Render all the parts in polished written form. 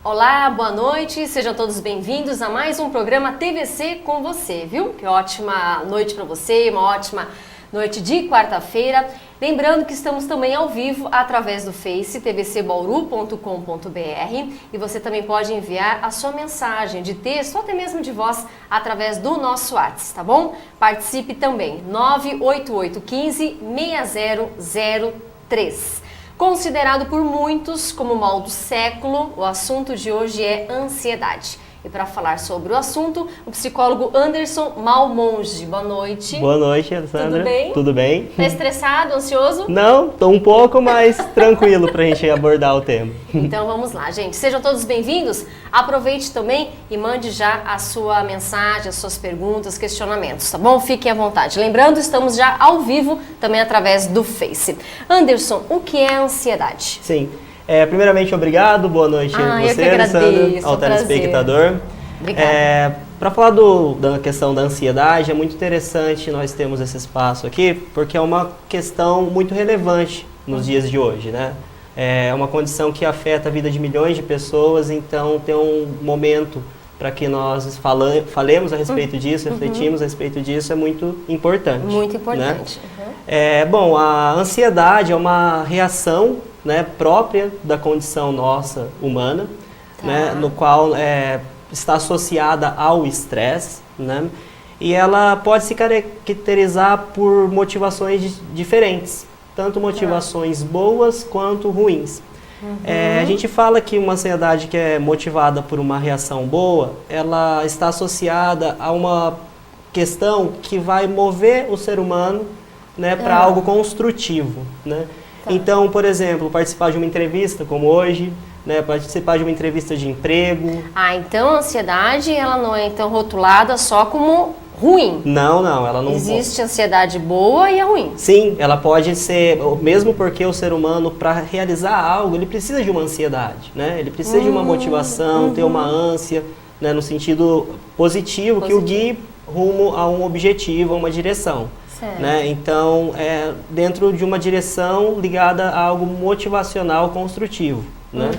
Olá, boa noite, sejam todos bem-vindos a mais um programa TVC com você, viu? Que ótima noite para você, uma ótima noite de quarta-feira. Lembrando que estamos também ao vivo através do Face, tvcbauru.com.br, e você também pode enviar a sua mensagem de texto ou até mesmo de voz através do nosso WhatsApp, tá bom? Participe também, 98815-6003. Considerado por muitos como o mal do século, o assunto de hoje é ansiedade. E para falar sobre o assunto, o psicólogo Anderson Malmonge. Boa noite. Boa noite, Alessandra. Tudo bem? Tudo bem? Tá estressado, ansioso? Não, tô um pouco mais tranquilo pra gente abordar o tema. Então vamos lá, gente. Sejam todos bem-vindos. Aproveite também e mande já a sua mensagem, as suas perguntas, questionamentos, tá bom? Fiquem à vontade. Lembrando, estamos já ao vivo também através do Face. Anderson, o que é ansiedade? Sim. Primeiramente, obrigado, boa noite a eu você, que agradeço, Alessandra, ao telespectador. Obrigada. Para falar da questão da ansiedade, é muito interessante nós termos esse espaço aqui, porque é uma questão muito relevante nos dias de hoje, né? É uma condição que afeta a vida de milhões de pessoas, então ter um momento para que nós falemos a respeito disso, refletimos a respeito disso, é muito importante. Muito importante. Né? Bom, a ansiedade é uma reação, né, própria da condição nossa humana, né, no qual está associada ao estresse, né, e ela pode se caracterizar por motivações diferentes, tanto motivações boas quanto ruins. A gente fala que uma ansiedade que é motivada por uma reação boa, ela está associada a uma questão que vai mover o ser humano, né, para algo construtivo, né? Então, por exemplo, participar de uma entrevista como hoje, né, participar de uma entrevista de emprego. Então a ansiedade ela não é então rotulada só como ruim. Não, ela não. Existe ansiedade boa e a ruim. Sim, ela pode ser, mesmo porque o ser humano, para realizar algo, ele precisa de uma ansiedade, né? Ele precisa de uma motivação, ter uma ânsia, né, no sentido positivo, que o guie rumo a um objetivo, a uma direção. Né? Então, dentro de uma direção ligada a algo motivacional construtivo. Né?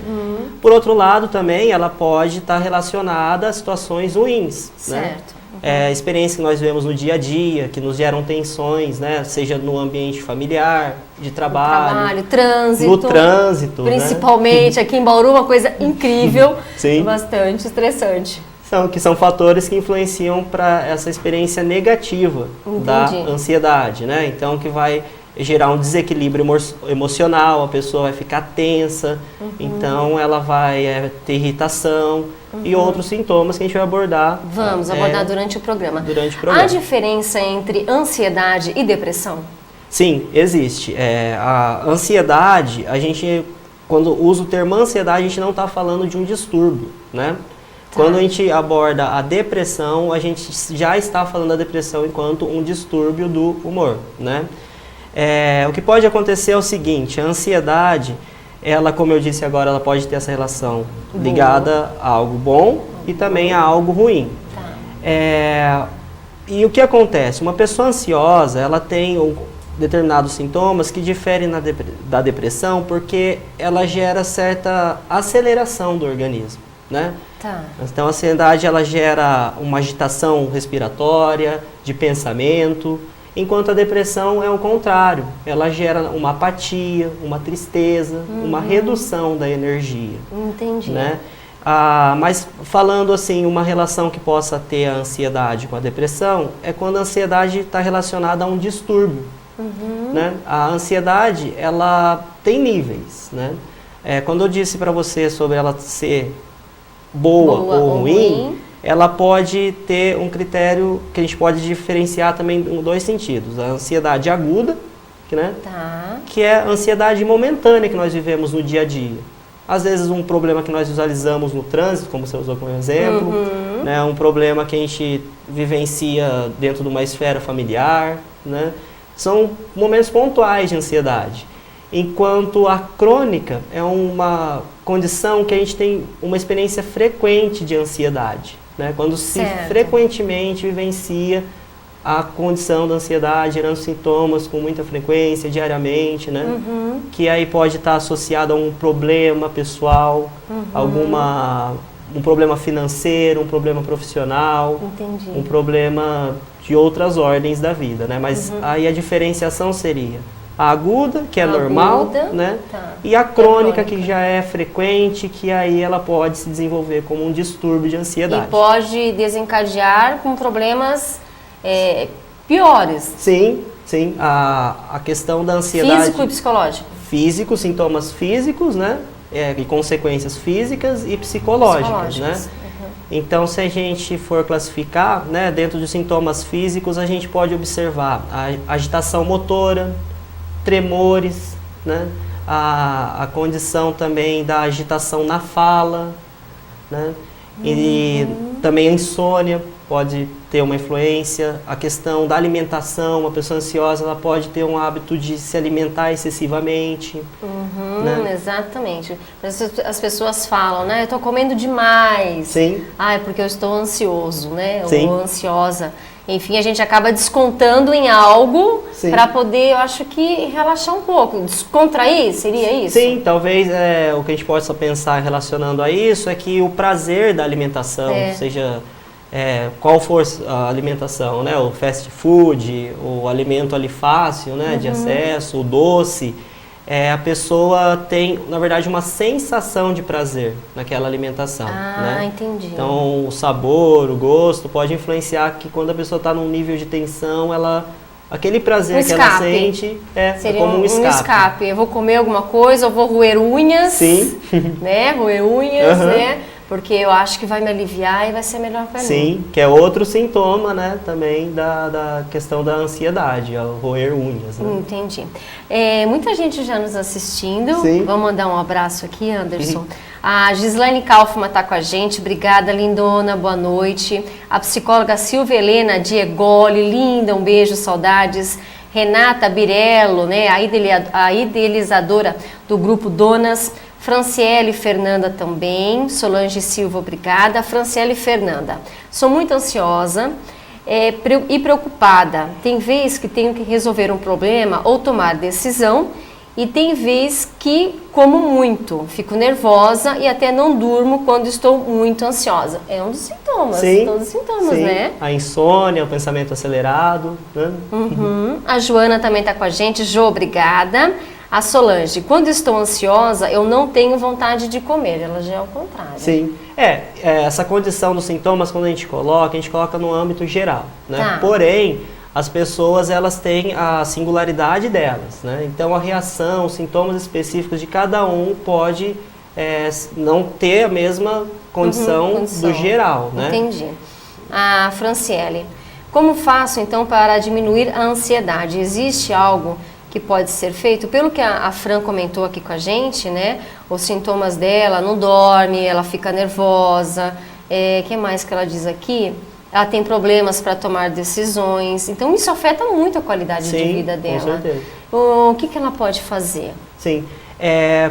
Por outro lado, também, ela pode estar relacionada a situações ruins. Certo. Né? Experiências que nós vemos no dia a dia, que nos geram tensões, né? Seja no ambiente familiar, de trabalho, trânsito. No trânsito. Principalmente, né? Aqui em Bauru, uma coisa incrível, Sim. Bastante estressante. Que são fatores que influenciam para essa experiência negativa da ansiedade, né? Então, que vai gerar um desequilíbrio emocional, a pessoa vai ficar tensa, então ela vai ter irritação e outros sintomas que a gente vai abordar. Vamos abordar durante o programa. Há diferença entre ansiedade e depressão? Sim, existe. A ansiedade, a gente, quando usa o termo ansiedade, a gente não está falando de um distúrbio, né? Quando a gente aborda a depressão, a gente já está falando da depressão enquanto um distúrbio do humor, né? O que pode acontecer é o seguinte, a ansiedade, ela, como eu disse agora, ela pode ter essa relação ligada a algo bom e também a algo ruim. E o que acontece? Uma pessoa ansiosa, ela tem determinados sintomas que diferem da depressão porque ela gera certa aceleração do organismo, né? Então a ansiedade ela gera uma agitação respiratória, de pensamento, enquanto a depressão é o contrário, ela gera uma apatia, uma tristeza, uma redução da energia. Entendi. Né? Mas falando assim, uma relação que possa ter a ansiedade com a depressão é quando a ansiedade está relacionada a um distúrbio. Né? A ansiedade ela tem níveis, né? Quando eu disse para você sobre ela ser boa ou ruim, ela pode ter um critério que a gente pode diferenciar também em dois sentidos. A ansiedade aguda, né? Que é a ansiedade momentânea que nós vivemos no dia a dia. Às vezes um problema que nós visualizamos no trânsito, como você usou como exemplo, né? Um problema que a gente vivencia dentro de uma esfera familiar, né? São momentos pontuais de ansiedade. Enquanto a crônica é uma condição que a gente tem uma experiência frequente de ansiedade, né? Quando se frequentemente vivencia a condição da ansiedade, gerando sintomas com muita frequência, diariamente, né? Que aí pode estar associado a um problema pessoal, um problema financeiro, um problema profissional, um problema de outras ordens da vida, né? Mas aí a diferenciação seria a aguda, que é normal, né? E a crônica, que já é frequente, que aí ela pode se desenvolver como um distúrbio de ansiedade. E pode desencadear com problemas piores. Sim, sim. A questão da ansiedade... Físico e psicológico. Físico, sintomas físicos, né? E consequências físicas e psicológicas, né? Então, se a gente for classificar, né, dentro dos sintomas físicos, a gente pode observar a agitação motora, tremores, né? A condição também da agitação na fala, né? E também a insônia pode ter uma influência, a questão da alimentação, uma pessoa ansiosa ela pode ter um hábito de se alimentar excessivamente. Né? Exatamente. As pessoas falam, né, eu estou comendo demais. Sim. É porque eu estou ansioso, né, Sim. ou ansiosa. Enfim, a gente acaba descontando em algo para poder, eu acho que, relaxar um pouco. Descontrair, seria isso? Sim, talvez o que a gente possa pensar relacionando a isso é que o prazer da alimentação, seja qual for a alimentação, né? O fast food, o alimento ali fácil, né? De acesso, o doce, a pessoa tem, na verdade, uma sensação de prazer naquela alimentação. Né? Entendi. Então, o sabor, o gosto pode influenciar que quando a pessoa está num nível de tensão, aquele prazer que ela sente seria como um escape. Eu vou comer alguma coisa, eu vou roer unhas. Sim. Né? Roer unhas, né? Porque eu acho que vai me aliviar e vai ser melhor para mim. Sim, que é outro sintoma, né, também da questão da ansiedade, o roer unhas. Né? Entendi. Muita gente já nos assistindo. Sim. Vamos mandar um abraço aqui, Anderson. A Gislaine Kaufmann está com a gente. Obrigada, lindona. Boa noite. A psicóloga Silvia Helena Diegoli, linda, um beijo, saudades. Renata Birello, né, a idealizadora do grupo Donas. Franciele Fernanda também, Solange Silva, obrigada. Franciele Fernanda, sou muito ansiosa e preocupada. Tem vez que tenho que resolver um problema ou tomar decisão e tem vez que como muito, fico nervosa e até não durmo quando estou muito ansiosa. É um dos sintomas, todos os sintomas, né? A insônia, o pensamento acelerado. Né? A Joana também está com a gente. Jo, obrigada. A Solange, quando estou ansiosa, eu não tenho vontade de comer. Ela já é o contrário. Sim. Essa condição dos sintomas, quando a gente coloca no âmbito geral. Né? Porém, as pessoas, elas têm a singularidade delas. Né? Então, a reação, os sintomas específicos de cada um pode não ter a mesma condição do geral. Né? Entendi. A Franciele, como faço, então, para diminuir a ansiedade? Existe algo que pode ser feito? Pelo que a Fran comentou aqui com a gente, né? Os sintomas dela, não dorme, ela fica nervosa. O que mais que ela diz aqui? Ela tem problemas para tomar decisões. Então, isso afeta muito a qualidade de vida dela. Com certeza. O que ela pode fazer? Sim.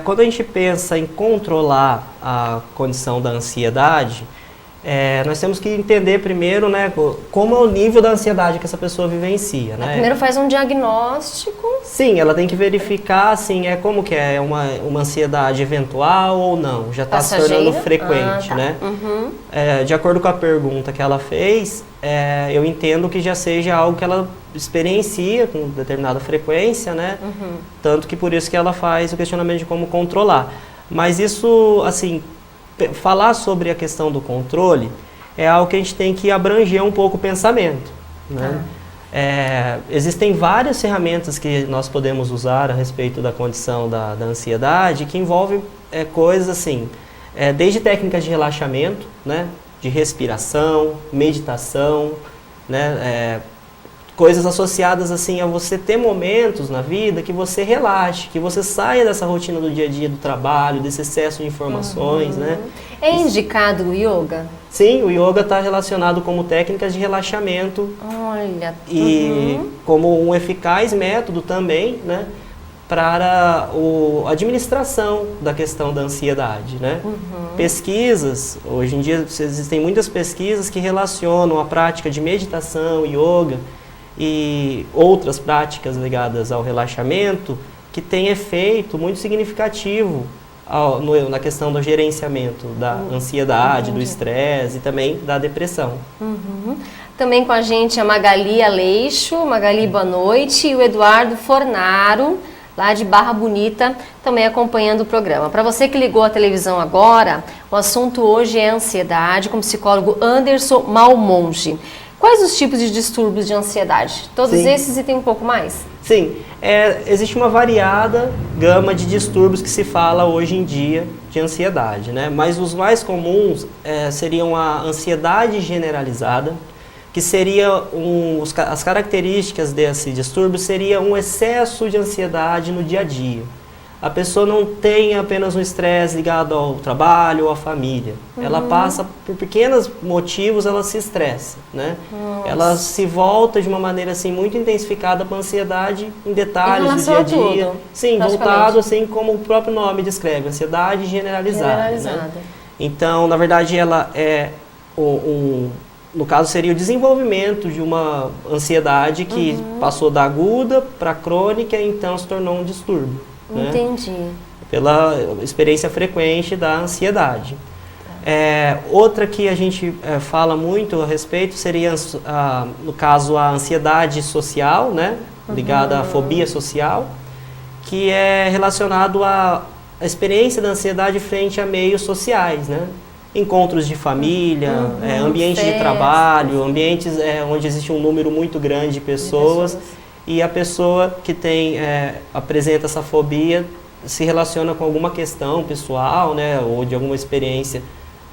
Quando a gente pensa em controlar a condição da ansiedade, nós temos que entender primeiro, né, como é o nível da ansiedade que essa pessoa vivencia. Né? Primeiro faz um diagnóstico. Sim, ela tem que verificar assim, como que é uma ansiedade eventual ou não, já está se tornando frequente. Né? De acordo com a pergunta que ela fez, eu entendo que já seja algo que ela experiencia com determinada frequência, né? Tanto que por isso que ela faz o questionamento de como controlar. Mas isso, assim, falar sobre a questão do controle é algo que a gente tem que abranger um pouco o pensamento. Né? Existem várias ferramentas que nós podemos usar a respeito da condição da ansiedade, que envolvem coisas assim, desde técnicas de relaxamento, né? De respiração, meditação, né? Coisas associadas assim a você ter momentos na vida que você relaxe, que você saia dessa rotina do dia a dia, do trabalho, desse excesso de informações, né? É indicado o yoga? Sim, o yoga está relacionado como técnicas de relaxamento. Olha. E como um eficaz método também, né? Para a administração da questão da ansiedade, né? Pesquisas, hoje em dia existem muitas pesquisas que relacionam a prática de meditação, yoga, e outras práticas ligadas ao relaxamento que têm efeito muito significativo na questão do gerenciamento da ansiedade, do estresse e também da depressão. Também com a gente a Magali Aleixo. Magali, boa noite. E o Eduardo Fornaro, lá de Barra Bonita, também acompanhando o programa. Para você que ligou a televisão agora, o assunto hoje é ansiedade, com o psicólogo Anderson Malmonge. Quais os tipos de distúrbios de ansiedade? Todos esses e tem um pouco mais? Sim, existe uma variada gama de distúrbios que se fala hoje em dia de ansiedade, né? Mas os mais comuns seriam a ansiedade generalizada, que seria as características desse distúrbio seria um excesso de ansiedade no dia a dia. A pessoa não tem apenas um estresse ligado ao trabalho ou à família. Ela passa por pequenos motivos, ela se estressa, né? Ela se volta de uma maneira assim muito intensificada para a ansiedade em detalhes do dia a dia. Tudo, sim, voltado assim como o próprio nome descreve, ansiedade generalizada. Né? Então, na verdade, ela é no caso, seria o desenvolvimento de uma ansiedade que passou da aguda para a crônica e então se tornou um distúrbio. Entendi. Né? Pela experiência frequente da ansiedade. Outra que a gente fala muito a respeito seria, no caso, a ansiedade social, né? Ligada à fobia social, que é relacionado à experiência da ansiedade frente a meios sociais, né? Encontros de família, ambientes de trabalho, ambientes onde existe um número muito grande de pessoas. E a pessoa que apresenta essa fobia se relaciona com alguma questão pessoal, né, ou de alguma experiência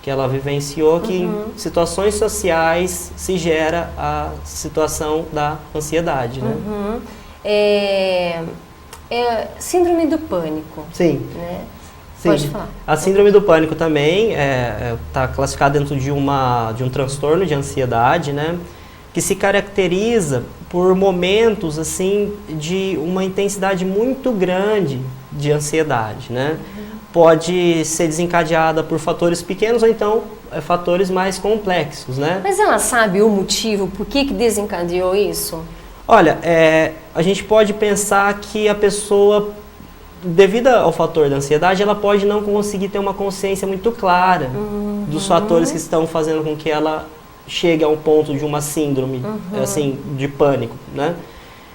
que ela vivenciou, que em situações sociais se gera a situação da ansiedade. Né? Síndrome do pânico. Sim. Né? Sim. Pode falar. A síndrome do pânico também está classificada dentro de um transtorno de ansiedade, né? Que se caracteriza por momentos assim de uma intensidade muito grande de ansiedade, né? Pode ser desencadeada por fatores pequenos ou então fatores mais complexos, né? Mas ela sabe o motivo, por que desencadeou isso? Olha, a gente pode pensar que a pessoa, devido ao fator da ansiedade, ela pode não conseguir ter uma consciência muito clara dos fatores que estão fazendo com que ela chegue ao ponto de uma síndrome assim, de pânico, né?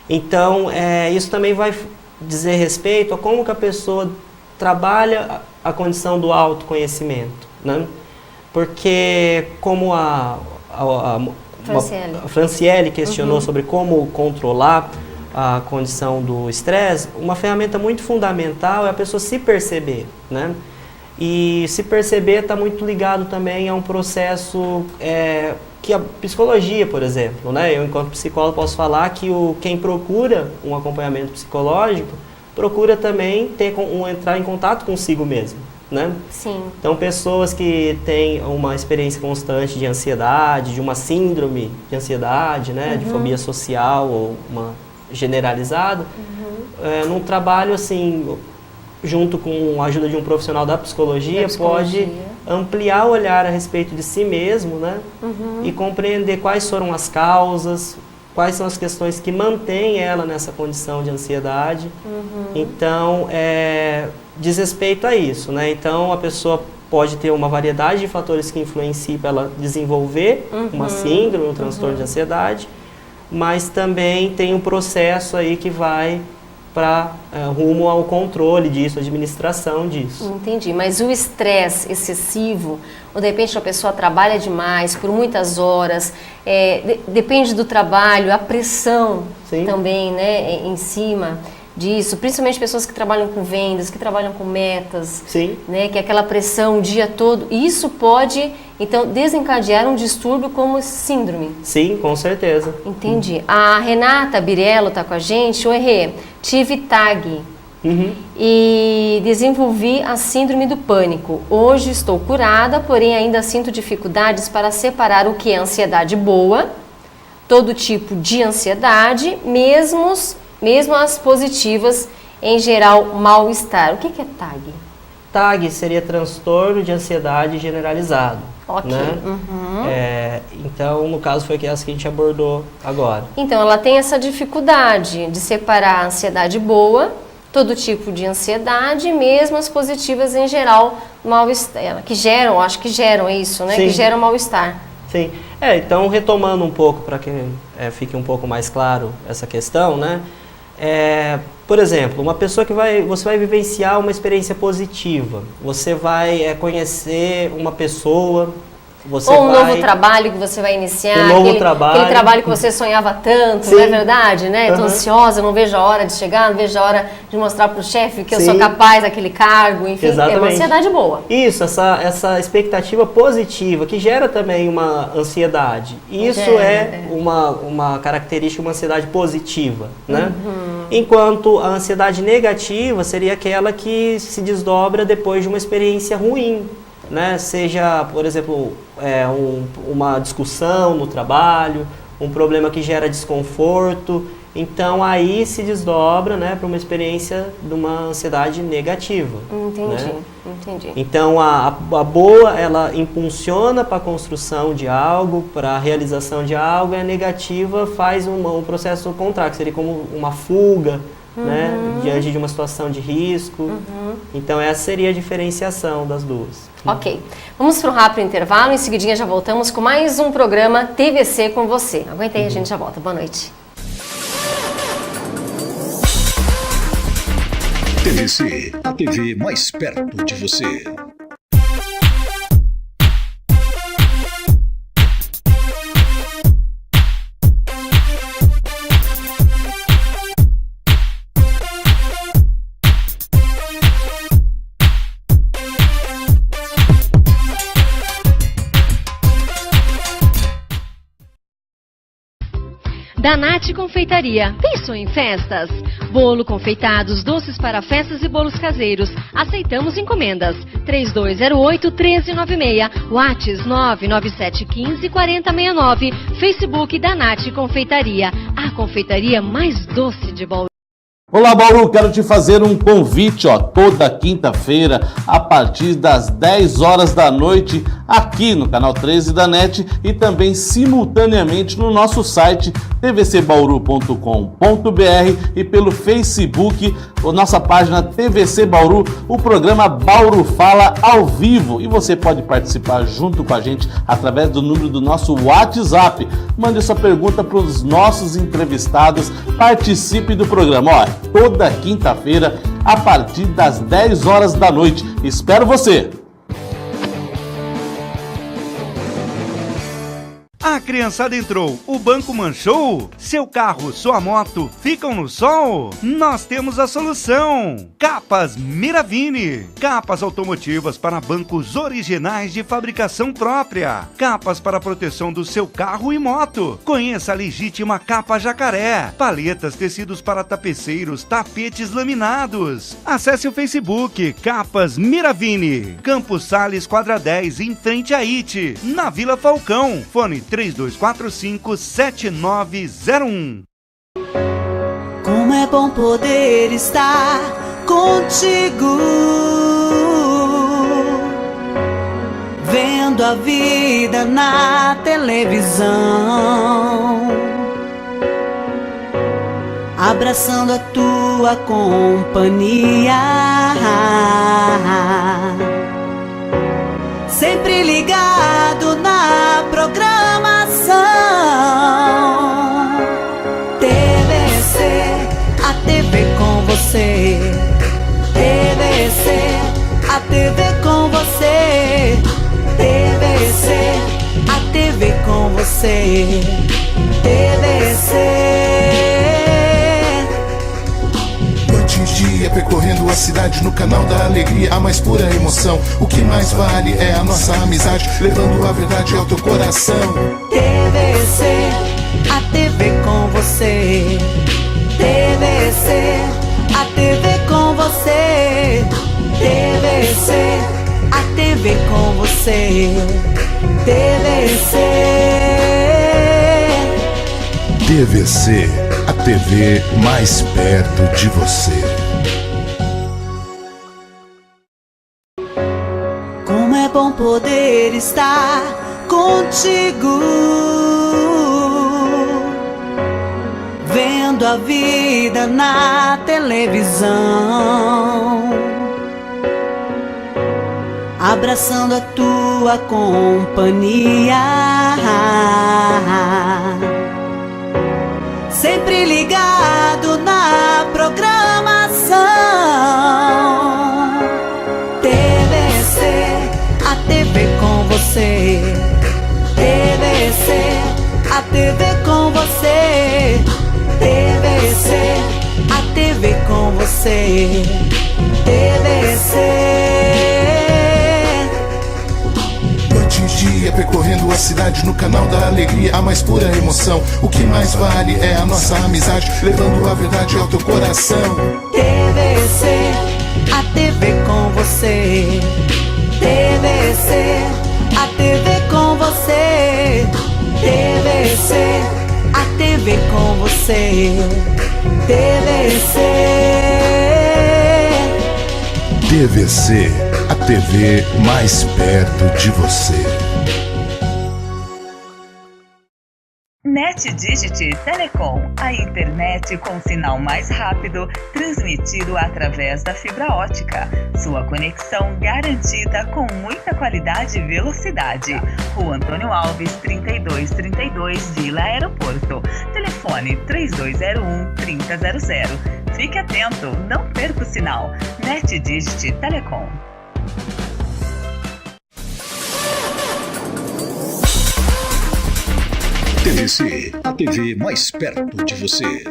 Então, isso também vai dizer respeito a como que a pessoa trabalha a condição do autoconhecimento, né? Porque como a Franciele questionou sobre como controlar a condição do estresse, uma ferramenta muito fundamental é a pessoa se perceber, né? E se perceber está muito ligado também a um processo que a psicologia, por exemplo, né? Eu, enquanto psicólogo, posso falar que quem procura um acompanhamento psicológico procura também entrar em contato consigo mesmo, né? Sim. Então, pessoas que têm uma experiência constante de ansiedade, de uma síndrome de ansiedade, né? De fobia social ou uma generalizada, num trabalho assim, junto com a ajuda de um profissional da psicologia, pode ampliar o olhar a respeito de si mesmo, né? E compreender quais foram as causas, quais são as questões que mantêm ela nessa condição de ansiedade. Então, diz respeito a isso, né? Então, a pessoa pode ter uma variedade de fatores que influenciam para ela desenvolver uma síndrome, um transtorno de ansiedade, mas também tem um processo aí que vai para rumo ao controle disso, administração disso. Entendi, mas o estresse excessivo, ou de repente a pessoa trabalha demais por muitas horas, depende do trabalho, a pressão também, né, em cima disso, principalmente pessoas que trabalham com vendas, que trabalham com metas, né, que é aquela pressão o dia todo, isso pode, então, desencadear um distúrbio como síndrome. Sim, com certeza. Entendi. A Renata Birello está com a gente. Oi, Rê, tive TAG e desenvolvi a síndrome do pânico. Hoje estou curada, porém ainda sinto dificuldades para separar o que é ansiedade boa, todo tipo de ansiedade, mesmo as positivas, em geral, mal-estar. O que é TAG? TAG seria transtorno de ansiedade generalizado. Ok. Né? Então, no caso, foi essa que a gente abordou agora. Então, ela tem essa dificuldade de separar a ansiedade boa, todo tipo de ansiedade, mesmo as positivas em geral, mal-estar, que geram, acho que geram isso, né? Sim. Que geram mal-estar. Sim. Então, retomando um pouco, para que fique um pouco mais claro essa questão, né? Por exemplo, uma pessoa você vai vivenciar uma experiência positiva, você vai conhecer uma pessoa, ou um novo trabalho que você vai iniciar, aquele trabalho que você sonhava tanto, Sim. não é verdade, né? Estou ansiosa, não vejo a hora de chegar, não vejo a hora de mostrar para o chefe que eu sou capaz daquele cargo, enfim, Exatamente. É uma ansiedade boa. Isso, essa expectativa positiva, que gera também uma ansiedade. Isso uma característica, uma ansiedade positiva, né? Enquanto a ansiedade negativa seria aquela que se desdobra depois de uma experiência ruim, né? Seja, por exemplo, uma discussão no trabalho, um problema que gera desconforto. Então, aí se desdobra, né, para uma experiência de uma ansiedade negativa. Entendi. Então, a boa, ela impulsiona para a construção de algo, para a realização de algo, e a negativa faz um processo contrário, que seria como uma fuga, né, diante de uma situação de risco. Então, essa seria a diferenciação das duas. Ok. Vamos para um rápido intervalo, em seguidinha já voltamos com mais um programa TVC com você. Aguenta aí, a gente já volta. Boa noite. TVC, a TV mais perto de você. Danatti Confeitaria. Pensou em festas? Bolo, confeitados, doces para festas e bolos caseiros. Aceitamos encomendas. 3208-1396. Whats 99715-4069. Facebook Danatti Confeitaria. A confeitaria mais doce de Bauru. Olá, Bauru, quero te fazer um convite, toda quinta-feira, a partir das 10 horas da noite, aqui no canal 13 da NET e também simultaneamente no nosso site tvcbauru.com.br e pelo Facebook, nossa página TVC Bauru, o programa Bauru Fala ao vivo. E você pode participar junto com a gente através do número do nosso WhatsApp. Mande sua pergunta para os nossos entrevistados, participe do programa. Toda quinta-feira, a partir das 10 horas da noite. Espero você! A criançada entrou, o banco manchou? Seu carro, sua moto ficam no sol? Nós temos a solução! Capas Miravini. Capas automotivas para bancos originais de fabricação própria. Capas para proteção do seu carro e moto. Conheça a legítima Capa Jacaré. Paletas, tecidos para tapeceiros, tapetes laminados. Acesse o Facebook Capas Miravini. Campos Sales, quadra 10, em frente a IT, na Vila Falcão. Fone 3245-7901. Como é bom poder estar contigo, vendo a vida na televisão, abraçando a tua companhia, sempre ligado na programação. TVC, a TV com você. TVC, a TV com você. TVC, a TV com você. TVC. Noite e dia percorrendo a cidade no canal da alegria, a mais pura emoção. O que mais vale é a nossa amizade, levando a verdade ao teu coração. TVC, a TV com você. TVC, a TV com você. TVC, a TV com você. TVC. TVC, a TV mais perto de você. Como é bom poder estar contigo, vendo a vida na televisão, abraçando a tua companhia, sempre ligado na programação. TVC, a TV com você. TVC, a TV com você. TVC, a TV com você. TVC. Noite e dia percorrendo a cidade no canal da alegria, a mais pura emoção. O que mais vale é a nossa amizade, levando a verdade ao teu coração. TVC, a TV com você. TVC, a TV com você. TVC, a TV com você. TVC. TVC, a TV mais perto de você. NetDigit Telecom, a internet com sinal mais rápido, transmitido através da fibra ótica. Sua conexão garantida com muita qualidade e velocidade. Rua Antônio Alves, 3232, Vila Aeroporto. Telefone 3201-3000. Fique atento, não perca o sinal. NetDigit Telecom. TVC, a TV mais perto de você.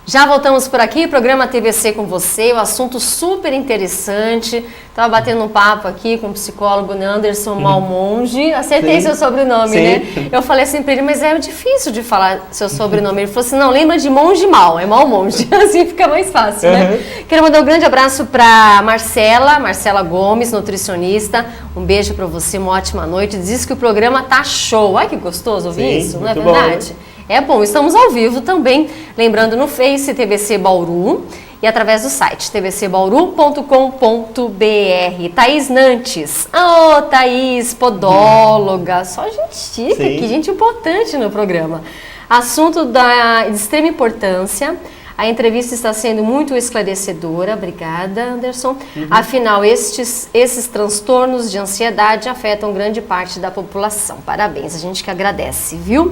Já voltamos por aqui, programa TVC com você, o assunto super interessante. Estava batendo um papo aqui com o psicólogo Anderson Malmonge. Acertei seu sobrenome, né? Eu falei assim para ele, mas é difícil de falar seu sobrenome. Ele falou assim, não, lembra de Monge Mal, é Malmonge. Assim fica mais fácil, né? Quero mandar um grande abraço para Marcela Gomes, nutricionista. Um beijo para você, uma ótima noite. Diz que o programa tá show. Ai, que gostoso ouvir isso, não é verdade? Bom, né? É bom, estamos ao vivo também, lembrando no Face TVC Bauru e através do site tvcbauru.com.br. Thaís Nantes, Thaís, podóloga, só gente chique aqui, gente importante no programa. Assunto de extrema importância. A entrevista está sendo muito esclarecedora, obrigada, Anderson. Afinal, esses transtornos de ansiedade afetam grande parte da população. Parabéns, a gente que agradece, viu?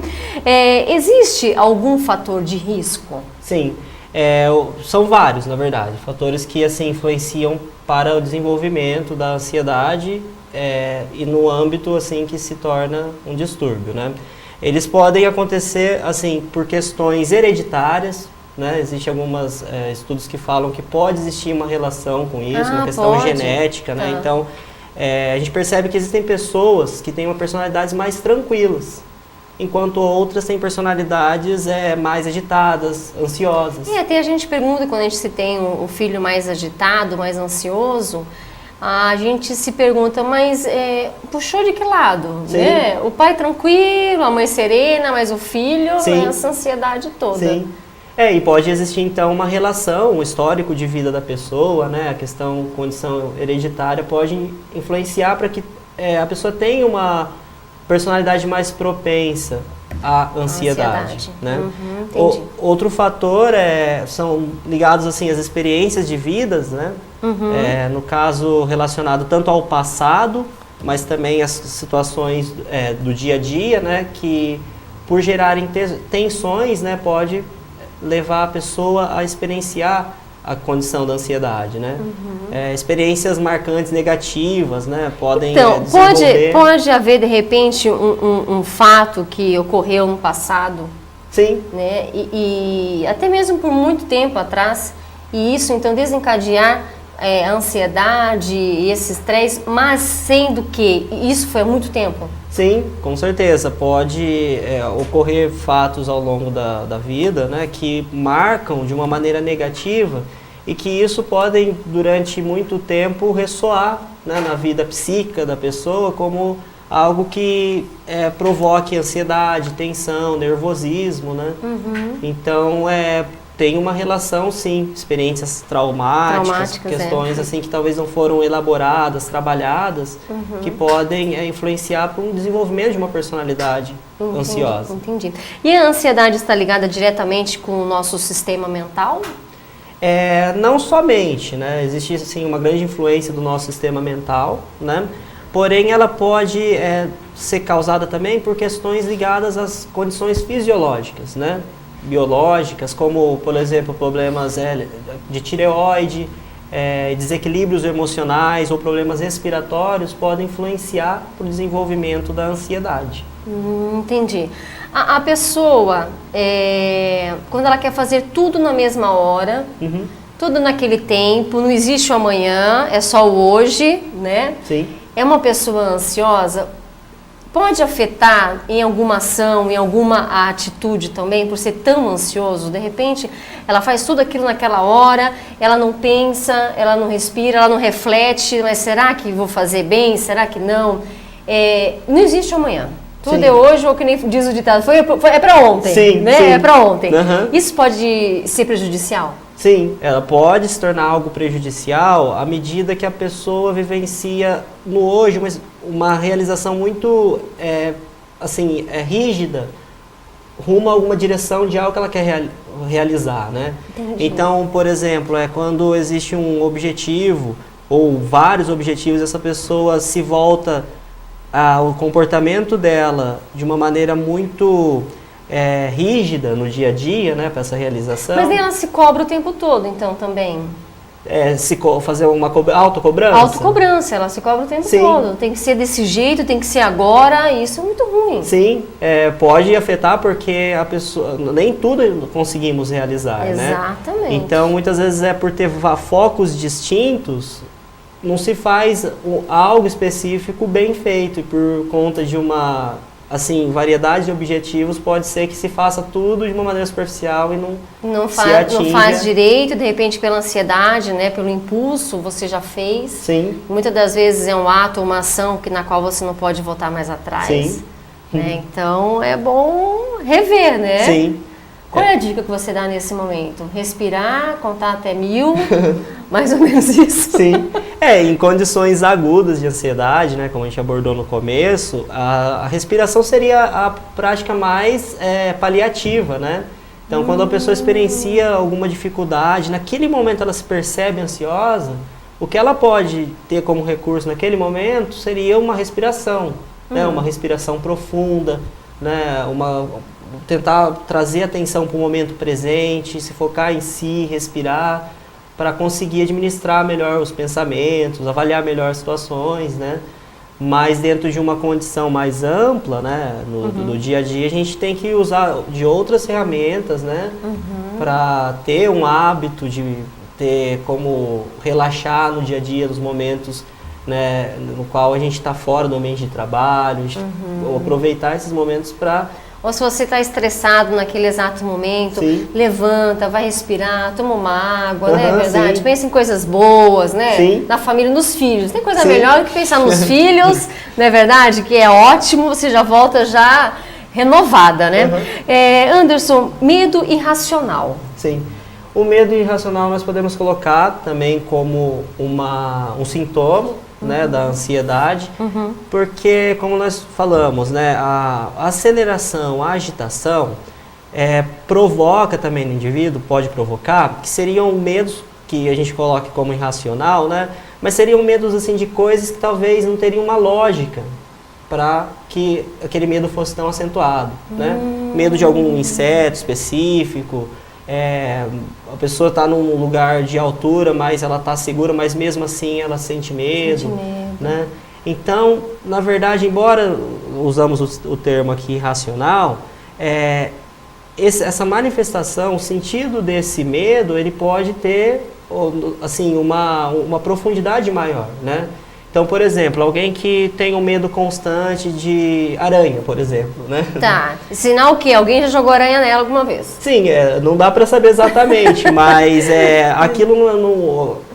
Existe algum fator de risco? Sim, são vários, na verdade, fatores que assim, influenciam para o desenvolvimento da ansiedade e no âmbito assim, que se torna um distúrbio, né? Eles podem acontecer assim, por questões hereditárias, né? Existem alguns estudos que falam que pode existir uma relação com isso, uma questão genética, né? Então, a gente percebe que existem pessoas que têm uma personalidades mais tranquilas, enquanto outras têm personalidades mais agitadas, ansiosas. E até a gente pergunta, quando a gente tem um filho mais agitado, mais ansioso, a gente se pergunta, mas puxou de que lado? Né? O pai tranquilo, a mãe serena, mas o filho, essa ansiedade toda. Sim. E pode existir então uma relação, um histórico de vida da pessoa, né? A condição hereditária pode influenciar para que a pessoa tenha uma personalidade mais propensa à ansiedade. Né? Outro fator são ligados assim às experiências de vidas, né? No caso relacionado tanto ao passado, mas também às situações do dia a dia, né? Que por gerarem tensões, né? Pode levar a pessoa a experienciar a condição da ansiedade, né? Experiências marcantes negativas, né? Podem desenvolver... pode haver, de repente, um fato que ocorreu no passado. Sim. Né? E até mesmo por muito tempo atrás, e isso, então, desencadear a ansiedade e esse estresse, mas sendo que isso foi há muito tempo. Sim, com certeza. Pode ocorrer fatos ao longo da vida, né, que marcam de uma maneira negativa e que isso podem, durante muito tempo, ressoar, né, na vida psíquica da pessoa como algo que provoque ansiedade, tensão, nervosismo, né? Então, tem uma relação, sim, experiências traumáticas, questões assim que talvez não foram elaboradas, trabalhadas, que podem influenciar para um desenvolvimento de uma personalidade ansiosa. Entendi. E a ansiedade está ligada diretamente com o nosso sistema mental? Não somente, né? Existe assim, uma grande influência do nosso sistema mental, né? Porém, ela pode ser causada também por questões ligadas às condições fisiológicas, né? Biológicas, como, por exemplo, problemas de tireoide, desequilíbrios emocionais ou problemas respiratórios podem influenciar o desenvolvimento da ansiedade. Entendi. A pessoa, quando ela quer fazer tudo na mesma hora, tudo naquele tempo, não existe o amanhã, é só o hoje, né? Sim. É uma pessoa ansiosa, pode afetar em alguma ação, em alguma atitude também, por ser tão ansioso? De repente, ela faz tudo aquilo naquela hora, ela não pensa, ela não respira, ela não reflete, mas será que vou fazer bem? Será que não? Não existe amanhã. Tudo é hoje, ou que nem diz o ditado, é para ontem, sim, né? Sim. É para ontem. Isso pode ser prejudicial? Sim, ela pode se tornar algo prejudicial à medida que a pessoa vivencia no hoje uma realização muito rígida rumo a alguma direção de algo que ela quer realizar, né? Entendi. Então, por exemplo, quando existe um objetivo ou vários objetivos, essa pessoa se volta ao comportamento dela de uma maneira muito rígida no dia a dia, né, para essa realização. Mas ela se cobra o tempo todo, então, também? Fazer uma autocobrança? Autocobrança, ela se cobra o tempo todo. Tem que ser desse jeito, tem que ser agora, e isso é muito ruim. Sim, pode afetar porque a pessoa, nem tudo conseguimos realizar, né? Exatamente. Então, muitas vezes por ter focos distintos, não se faz algo específico bem feito, e por conta de uma variedade de objetivos, pode ser que se faça tudo de uma maneira superficial e não faz direito, de repente pela ansiedade, né, pelo impulso, você já fez. Sim. Muitas das vezes é um ato, uma ação na qual você não pode voltar mais atrás. Sim. Né? Então é bom rever, né? Sim. Qual é a dica que você dá nesse momento? Respirar, contar até 1000, mais ou menos isso? Sim. Em condições agudas de ansiedade, né, como a gente abordou no começo, a respiração seria a prática mais paliativa, né? Então, quando a pessoa experiencia alguma dificuldade, naquele momento ela se percebe ansiosa, o que ela pode ter como recurso naquele momento seria uma respiração, né, uma respiração profunda, né, tentar trazer atenção para o momento presente, se focar em si, respirar, para conseguir administrar melhor os pensamentos, avaliar melhor as situações, né? Mas dentro de uma condição mais ampla, né, no dia a dia, a gente tem que usar de outras ferramentas, né, para ter um hábito de ter como relaxar no dia a dia, nos momentos, né, no qual a gente está fora do ambiente de trabalho, aproveitar esses momentos para... Ou se você está estressado naquele exato momento, levanta, vai respirar, toma uma água, né? É verdade? Sim. Pensa em coisas boas, né? Sim. Na família, nos filhos. Tem coisa melhor do que pensar nos filhos, não é verdade? Que é ótimo, você já volta já renovada, né? Anderson, medo irracional. Sim. O medo irracional nós podemos colocar também como um sintoma, né, da ansiedade, porque, como nós falamos, né, a aceleração, a agitação provoca também no indivíduo, pode provocar, que seriam medos que a gente coloca como irracional, né, mas seriam medos assim, de coisas que talvez não teriam uma lógica para que aquele medo fosse tão acentuado, né? Medo de algum inseto específico, a pessoa está num lugar de altura, mas ela está segura, mas mesmo assim ela sente medo. Né? Então, na verdade, embora usamos o termo aqui irracional, essa manifestação, o sentido desse medo, ele pode ter assim, uma profundidade maior, né? Então, por exemplo, alguém que tem um medo constante de aranha, por exemplo, né? Tá. Sinal que alguém já jogou aranha nela alguma vez? Sim, não dá para saber exatamente, mas aquilo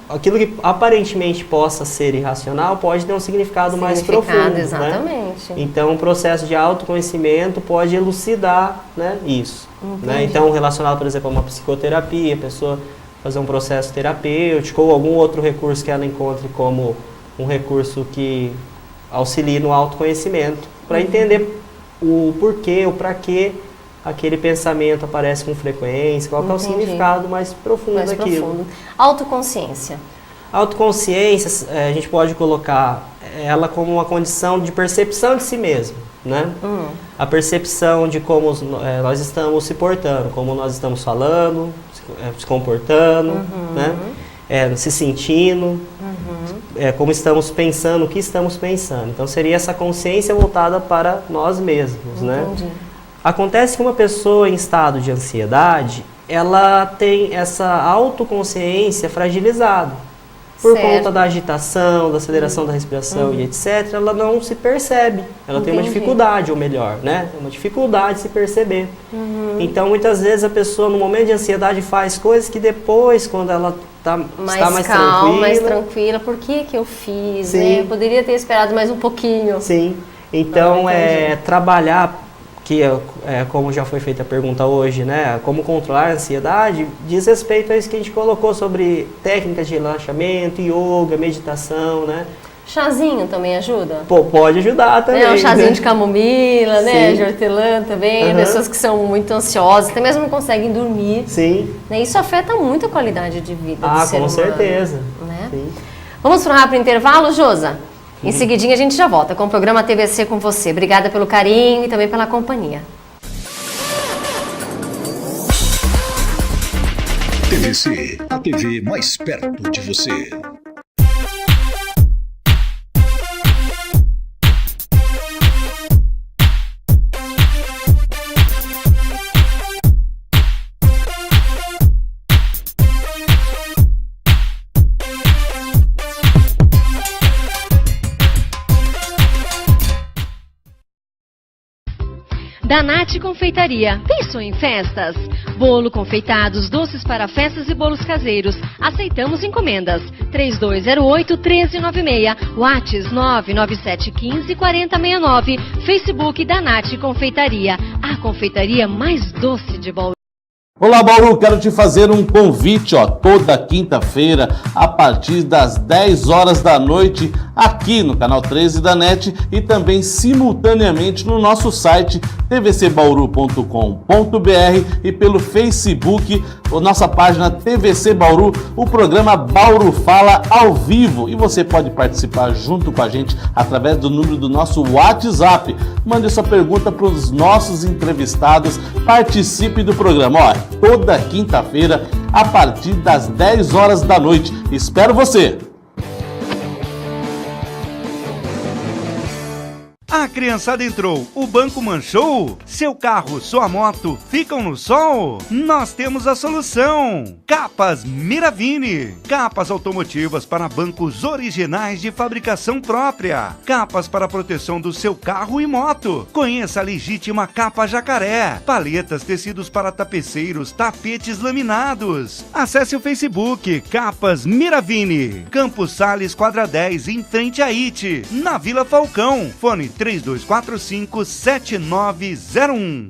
aquilo que aparentemente possa ser irracional pode ter um significado mais profundo. Exatamente. Né? Então, o processo de autoconhecimento pode elucidar, né, isso. Né? Então, relacionado, por exemplo, a uma psicoterapia, a pessoa fazer um processo terapêutico ou algum outro recurso que ela encontre como um recurso que auxilie no autoconhecimento, para entender o porquê, o para quê aquele pensamento aparece com frequência, qual que é o significado mais profundo daquilo. Autoconsciência. Autoconsciência, a gente pode colocar ela como uma condição de percepção de si mesmo, né? A percepção de como nós estamos se portando, como nós estamos falando, se comportando, né? Se sentindo, como estamos pensando, o que estamos pensando. Então seria essa consciência voltada para nós mesmos, né? Acontece que uma pessoa em estado de ansiedade, ela tem essa autoconsciência fragilizada. Por conta da agitação, da aceleração da respiração e etc., ela não se percebe. Ela tem uma dificuldade, ou melhor, né? Uma dificuldade de se perceber. Então, muitas vezes, a pessoa, no momento de ansiedade, faz coisas que depois, quando ela está mais calma, mais tranquila, por que eu fiz? Né? Eu poderia ter esperado mais um pouquinho. Sim. Então, trabalhar, que como já foi feita a pergunta hoje, né, como controlar a ansiedade, diz respeito a isso que a gente colocou sobre técnicas de relaxamento, yoga, meditação, né? Chazinho também ajuda? Pode ajudar também. Um chazinho de camomila, né, de hortelã também, pessoas que são muito ansiosas, até mesmo não conseguem dormir. Sim. Né? Isso afeta muito a qualidade de vida do ser humano. Com certeza. Né? Sim. Vamos para um rápido intervalo, Josa? Em seguidinha a gente já volta com o programa TVC com você. Obrigada pelo carinho e também pela companhia. TVC, a TV mais perto de você. Danatti Confeitaria. Pensou em festas? Bolo, confeitados, doces para festas e bolos caseiros. Aceitamos encomendas. 3208-1396. Whats 99715-4069. Facebook Danatti Confeitaria. A confeitaria mais doce de Bauru. Olá, Bauru, quero te fazer um convite, toda quinta-feira, a partir das 10 horas da noite, aqui no canal 13 da NET e também simultaneamente no nosso site tvcbauru.com.br e pelo Facebook, nossa página TVC Bauru, o programa Bauru Fala ao vivo. E você pode participar junto com a gente através do número do nosso WhatsApp. Mande sua pergunta para os nossos entrevistados, participe do programa. Toda quinta-feira, a partir das 10 horas da noite. Espero você! A criançada entrou, o banco manchou? Seu carro, sua moto ficam no sol? Nós temos a solução! Capas Miravini. Capas automotivas para bancos originais de fabricação própria. Capas para proteção do seu carro e moto. Conheça a legítima Capa Jacaré. Paletas, tecidos para tapeceiros, tapetes laminados. Acesse o Facebook Capas Miravini. Campos Sales, quadra 10, em frente a IT, na Vila Falcão. Fone 3245-7901.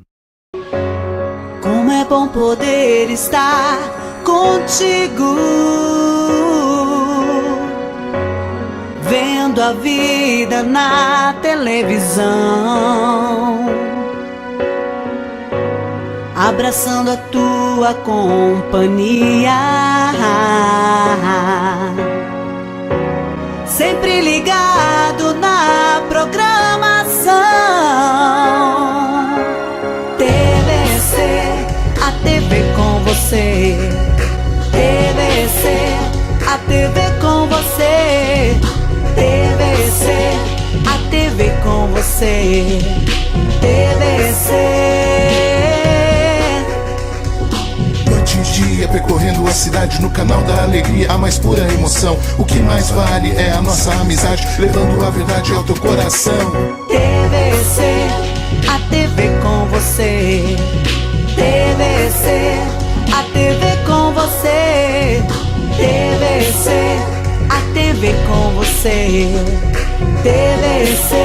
Como é bom poder estar contigo, vendo a vida na televisão, abraçando a tua companhia, sempre ligado na programação. TVC, a TV com você. TVC, a TV com você. TVC, a TV com você. TVC. Noite e dia percorrendo a cidade no canal da alegria, a mais pura emoção. O que mais vale é a nossa amizade, levando a verdade ao teu coração. TVC, a TV com você. TVC, a TV com você. TVC. TV com você. TVC.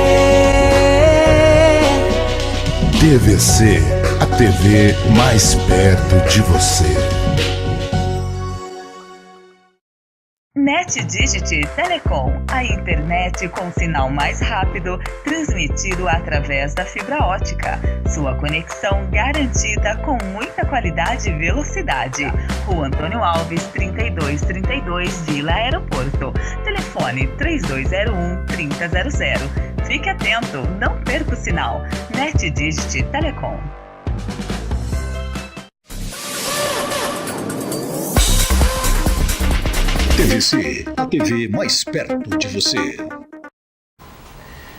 TVC, a TV mais perto de você. NetDigit Telecom, a internet com sinal mais rápido, transmitido através da fibra ótica. Sua conexão garantida com muita qualidade e velocidade. Rua Antônio Alves, 3232, Vila Aeroporto. Telefone 3201-3000. Fique atento, não perca o sinal. NetDigit Telecom. TVC, a TV mais perto de você.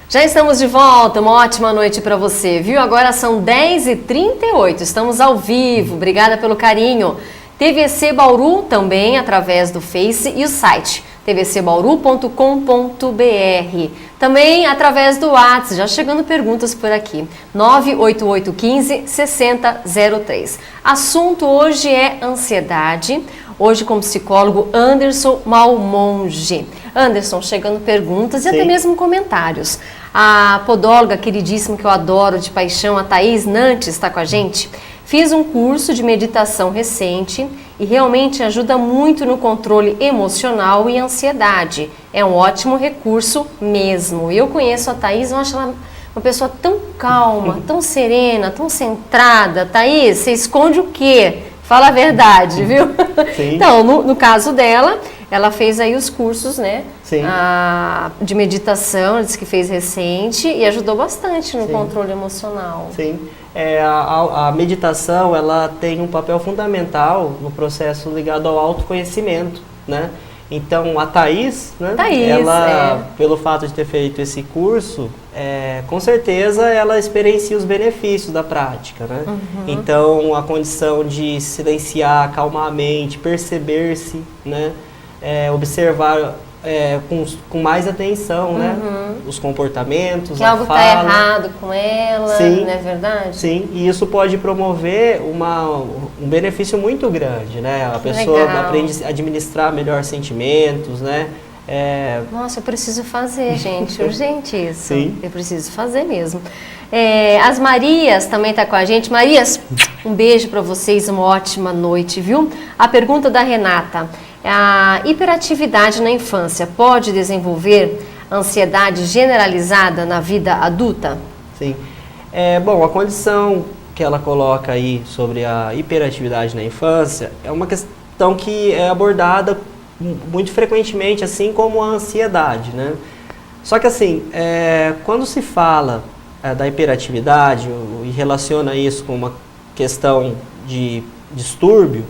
Já estamos de volta, uma ótima noite para você, viu? Agora são 10h38, estamos ao vivo, obrigada pelo carinho. TVC Bauru também através do Face e o site tvcbauru.com.br. Também através do WhatsApp, já chegando perguntas por aqui, 98815-6003. Assunto hoje é ansiedade. Hoje com o psicólogo Anderson Malmonge. Anderson, chegando perguntas e até mesmo comentários. A podóloga queridíssima que eu adoro de paixão, a Thaís Nantes, está com a gente. Fiz um curso de meditação recente e realmente ajuda muito no controle emocional e ansiedade. É um ótimo recurso mesmo. Eu conheço a Thaís, eu acho ela uma pessoa tão calma, tão serena, tão centrada. Thaís, você esconde o quê? Fala a verdade, viu? Sim. Então, no caso dela, ela fez aí os cursos, né? Sim. De meditação, disse que fez recente e ajudou bastante no controle emocional. Sim. A meditação, ela tem um papel fundamental no processo ligado ao autoconhecimento, né? Então, a Thaís, né? Ela, pelo fato de ter feito esse curso, com certeza ela experiencia os benefícios da prática, né? Então, a condição de silenciar, acalmar a mente, perceber-se, né? Observar com mais atenção, né? Os comportamentos, que algo está errado com ela, sim, não é verdade? Sim, e isso pode promover um benefício muito grande, né? A pessoa aprende a administrar melhor sentimentos, né? Nossa, eu preciso fazer, gente, urgente isso. Sim. Eu preciso fazer mesmo. As Marias também tá com a gente. Marias, um beijo para vocês, uma ótima noite, viu? A pergunta da Renata: a hiperatividade na infância pode desenvolver ansiedade generalizada na vida adulta? Sim. Bom, a condição que ela coloca aí sobre a hiperatividade na infância é uma questão que é abordada muito frequentemente, assim como a ansiedade, né? Só que assim, quando se fala da hiperatividade e relaciona isso com uma questão de distúrbio,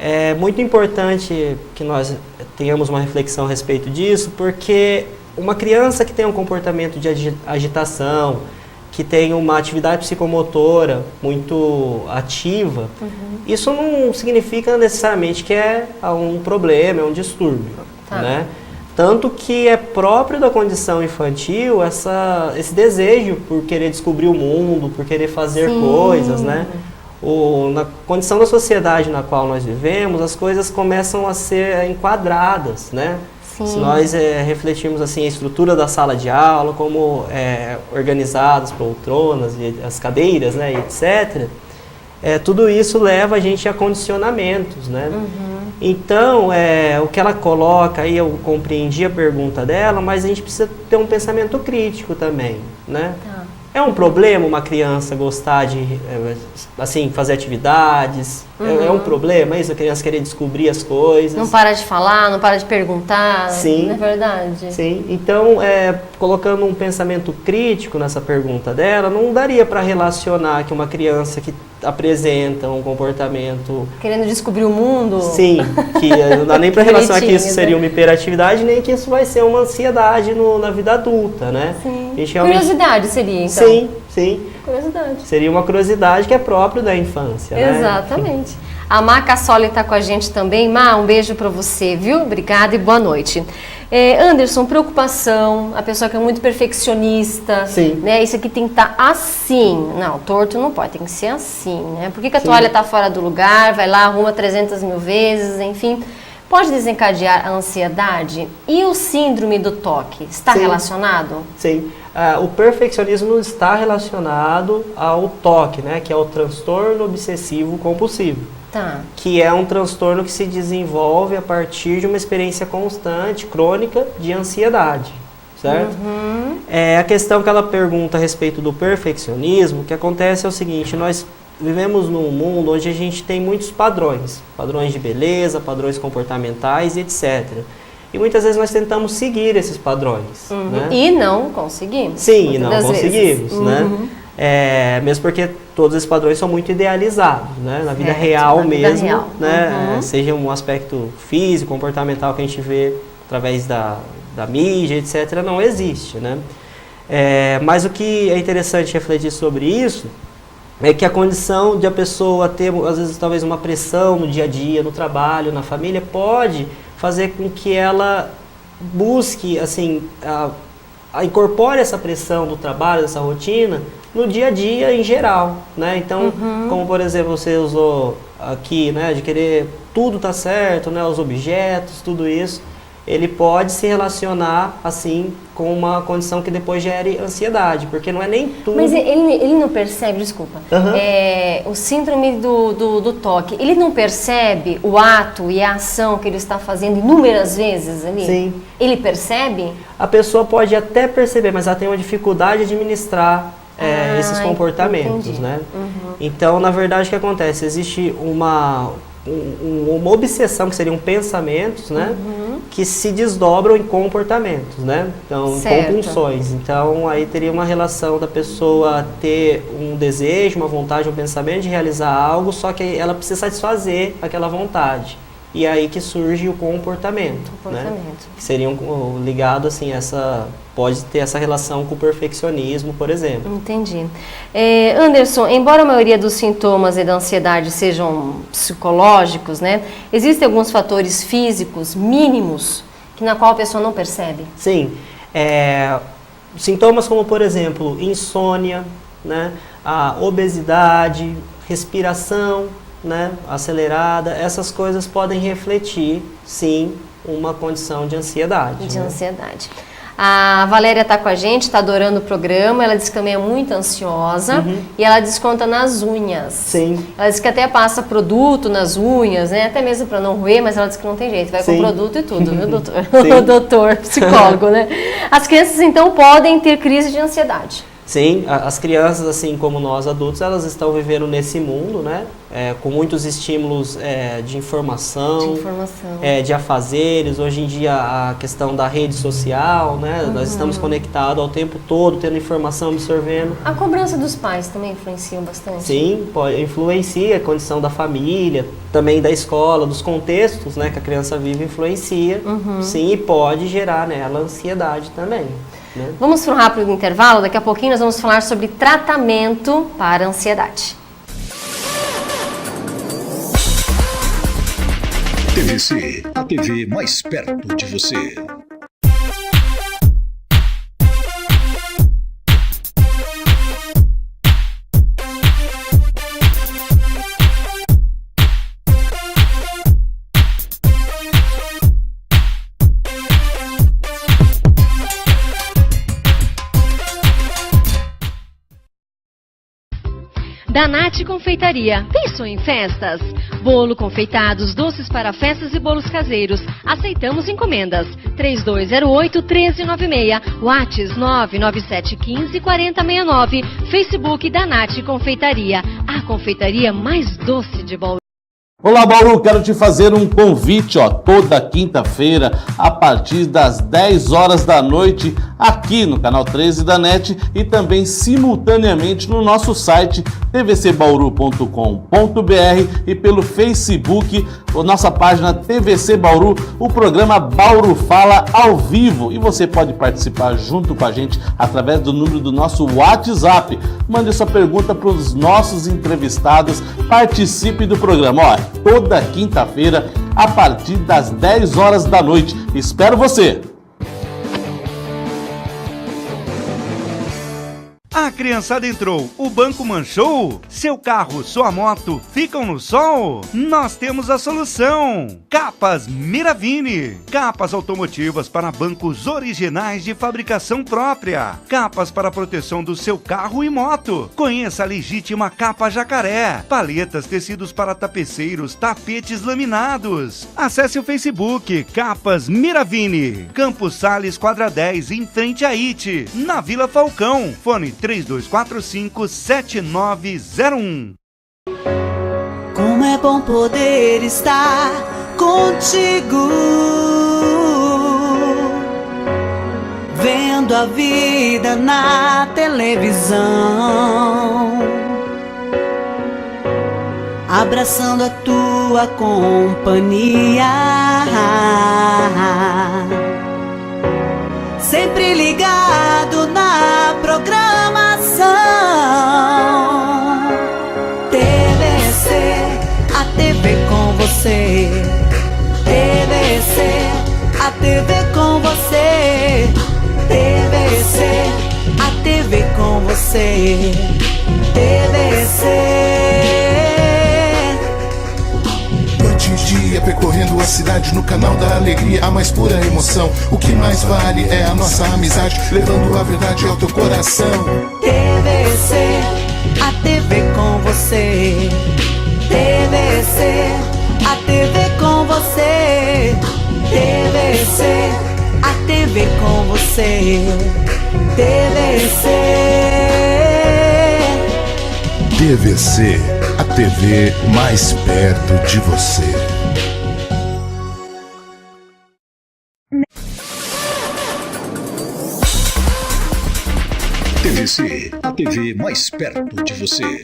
é muito importante que nós tenhamos uma reflexão a respeito disso, porque uma criança que tem um comportamento de agitação, que tem uma atividade psicomotora muito ativa, isso não significa necessariamente que é um problema, é um distúrbio, né? Tanto que é próprio da condição infantil esse desejo por querer descobrir o mundo, por querer fazer coisas, né? Na condição da sociedade na qual nós vivemos, as coisas começam a ser enquadradas, né? Sim. Se nós refletirmos assim a estrutura da sala de aula, como organizadas poltronas e as cadeiras, né, etc., tudo isso leva a gente a condicionamentos, né? Então, o que ela coloca aí, eu compreendi a pergunta dela, mas a gente precisa ter um pensamento crítico também, né? É um problema uma criança gostar de, assim, fazer atividades? É um problema isso? A criança querer descobrir as coisas? Não para de falar, não para de perguntar, sim, não é verdade? Sim, então, colocando um pensamento crítico nessa pergunta dela, não daria para relacionar que uma criança que apresenta um comportamento... Querendo descobrir o mundo? Sim, que não dá nem para relacionar que isso seria uma hiperatividade, nem que isso vai ser uma ansiedade na vida adulta, né? Sim. Curiosidade seria, então? Sim, sim. Curiosidade. Seria uma curiosidade que é própria da infância, né? Exatamente. A Má Cassoli está com a gente também. Má, um beijo para você, viu? Obrigada e boa noite. Anderson, preocupação, a pessoa que é muito perfeccionista, sim, né? Isso aqui tem que estar assim. Não, torto não pode, tem que ser assim, né? Por que a toalha está fora do lugar, vai lá, arruma 300 mil vezes, enfim. pode desencadear a ansiedade? E o síndrome do toque, está relacionado? Sim. O perfeccionismo não está relacionado ao toque, né? Que é o transtorno obsessivo compulsivo. Tá. Que é um transtorno que se desenvolve a partir de uma experiência constante, crônica, de ansiedade, certo? A questão que ela pergunta a respeito do perfeccionismo, o que acontece é o seguinte, nós vivemos num mundo onde a gente tem muitos padrões de beleza, padrões comportamentais, etc. E muitas vezes nós tentamos seguir esses padrões. Né? E não conseguimos. Sim, e não conseguimos, né? Mesmo porque todos esses padrões são muito idealizados, né? Na vida real mesmo, real. Né? Seja um aspecto físico, comportamental que a gente vê através da mídia, etc., não existe, né? Mas o que é interessante refletir sobre isso é que a condição de a pessoa ter, às vezes, talvez uma pressão no dia a dia, no trabalho, na família, pode fazer com que ela busque, assim, incorpore essa pressão do trabalho, dessa rotina, no dia a dia em geral, né? Então, como por exemplo, você usou aqui, né, de querer tudo tá certo, né, os objetos, tudo isso, ele pode se relacionar, assim, com uma condição que depois gere ansiedade, porque não é nem tudo... Mas ele não percebe, desculpa, o síndrome do toque, ele não percebe o ato e a ação que ele está fazendo inúmeras vezes ali? Sim. Ele percebe? A pessoa pode até perceber, mas ela tem uma dificuldade de administrar esses comportamentos, entendi. Né? Então, na verdade, o que acontece? Existe uma obsessão, que seriam pensamentos, né? Que se desdobram em comportamentos, né? Então, compulsões. Então, aí teria uma relação da pessoa ter um desejo, uma vontade, um pensamento de realizar algo, só que ela precisa satisfazer aquela vontade. E aí que surge o comportamento. Né? Que seriam ligados, assim, pode ter essa relação com o perfeccionismo, por exemplo. Entendi. Anderson, embora a maioria dos sintomas da ansiedade sejam psicológicos, né, existem alguns fatores físicos mínimos na qual a pessoa não percebe? Sim. Sintomas como, por exemplo, insônia, né, a obesidade, respiração, né, acelerada, essas coisas podem refletir, sim, uma condição de ansiedade. De ansiedade. A Valéria está com a gente, está adorando o programa, ela diz que também é muito ansiosa e ela desconta nas unhas. Sim. Ela diz que até passa produto nas unhas, né, até mesmo para não roer, mas ela diz que não tem jeito, vai com produto e tudo, viu, doutor? O doutor, psicólogo, né? As crianças, então, podem ter crise de ansiedade. Sim, as crianças, assim como nós adultos, elas estão vivendo nesse mundo, né? Com muitos estímulos de informação, de afazeres. Hoje em dia, a questão da rede social, né? Nós estamos conectados ao tempo todo, tendo informação, absorvendo. A cobrança dos pais também influencia bastante? Sim, influencia a condição da família, também da escola, dos contextos, né, que a criança vive, influencia. Sim, e pode gerar nela ansiedade também. Né? Vamos para um rápido intervalo, daqui a pouquinho nós vamos falar sobre tratamento para ansiedade. TVC, a TV mais perto de você. Danatti Confeitaria. Pensou em festas? Bolo, confeitados, doces para festas e bolos caseiros. Aceitamos encomendas. 3208-1396. Whats 99715-4069. Facebook Danatti Confeitaria. A confeitaria mais doce de Bauru. Olá, Bauru, quero te fazer um convite, toda quinta-feira, a partir das 10 horas da noite, aqui no canal 13 da NET e também simultaneamente no nosso site tvcbauru.com.br e pelo Facebook, a nossa página TVC Bauru, o programa Bauru Fala ao vivo. E você pode participar junto com a gente através do número do nosso WhatsApp. Mande sua pergunta para os nossos entrevistados, participe do programa. Toda quinta-feira, a partir das 10 horas da noite. Espero você! A criançada entrou, o banco manchou? Seu carro, sua moto ficam no sol? Nós temos a solução. Capas Miravini. Capas automotivas para bancos originais de fabricação própria. Capas para proteção do seu carro e moto. Conheça a legítima capa jacaré. Paletas, tecidos para tapeceiros, tapetes laminados. Acesse o Facebook Capas Miravini. Campos Sales, quadra 10, em frente a IT, na Vila Falcão. Fone 3245-7901. Como é bom poder estar contigo, vendo a vida na televisão, abraçando a tua companhia, sempre ligado na programação. TVC, a TV com você. TVC, a TV com você. TVC, a TV com você. TVC. Noite e dia percorrendo a cidade no canal da alegria, a mais pura emoção. O que mais vale é a nossa amizade, levando a verdade ao teu coração. TVC, a TV com você. TVC, a TV com você. TVC, a TV com você. TVC. TVC, a TV mais perto de você. TVC, a TV mais perto de você.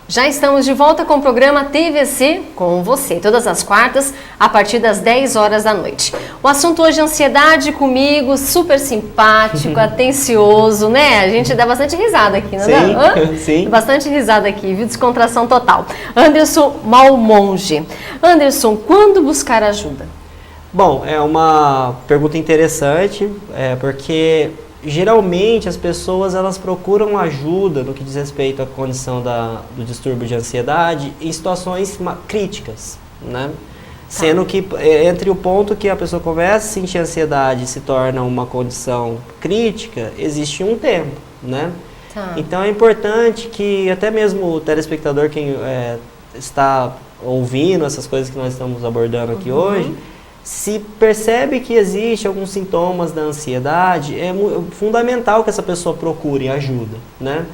Já estamos de volta com o programa TVC com você, todas as quartas, a partir das 10 horas da noite. O assunto hoje é ansiedade comigo, super simpático, atencioso, né? A gente dá bastante risada aqui, não é? Sim. Bastante risada aqui, viu? Descontração total. Anderson Malmonge. Anderson, quando buscar ajuda? Bom, é uma pergunta interessante, porque geralmente as pessoas elas procuram ajuda no que diz respeito à condição do distúrbio de ansiedade em situações críticas, né? Sendo que entre o ponto que a pessoa começa a sentir ansiedade e se torna uma condição crítica, existe um tempo, né? Então é importante que até mesmo o telespectador, quem está ouvindo essas coisas que nós estamos abordando aqui hoje, se percebe que existe alguns sintomas da ansiedade, é fundamental que essa pessoa procure ajuda, né?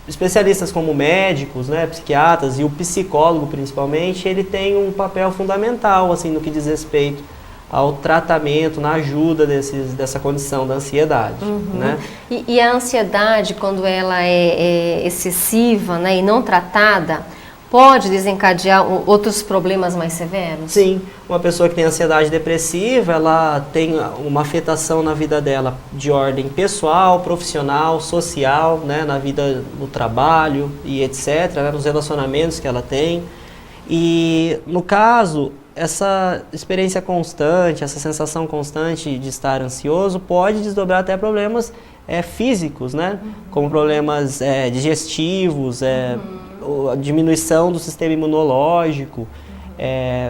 Especialistas como médicos, né, psiquiatras e o psicólogo principalmente, ele tem um papel fundamental assim, no que diz respeito ao tratamento, na ajuda dessa condição da ansiedade. Né? E a ansiedade, quando ela é excessiva, né, e não tratada, pode desencadear outros problemas mais severos? Sim, uma pessoa que tem ansiedade depressiva, ela tem uma afetação na vida dela de ordem pessoal, profissional, social, né, na vida no trabalho e etc, né, nos relacionamentos que ela tem. E no caso, essa experiência constante, essa sensação constante de estar ansioso pode desdobrar até problemas físicos, né, como problemas digestivos, a diminuição do sistema imunológico,